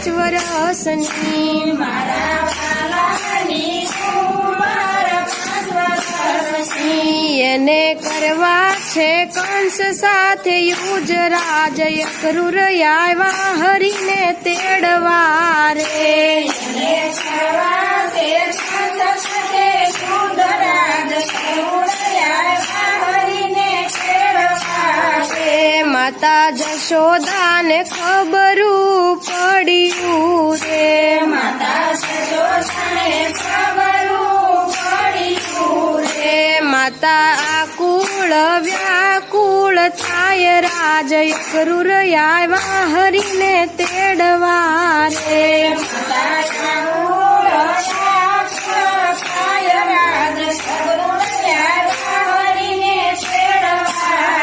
વર્ષની મારા વાલાની ઉંમર 5 વર્ષની એને કરવા છે કંસ સાથે યુજ રાજ અક્રૂર આવ્યા હરીને તેડવા રે એને કરવા છે કંસ સાથે યુદ્ધરાજ અક્રૂર આવ્યા હરીને તેડવા રે માતા જશોદાને ખબરું પડ્યું રે માતા જશોદાને ખબરું પડ્યું રે માતા આકુળ વ્યાકુળ થાય રાજ અક્રૂર આવ્યા હરીને તેડવા રે માતા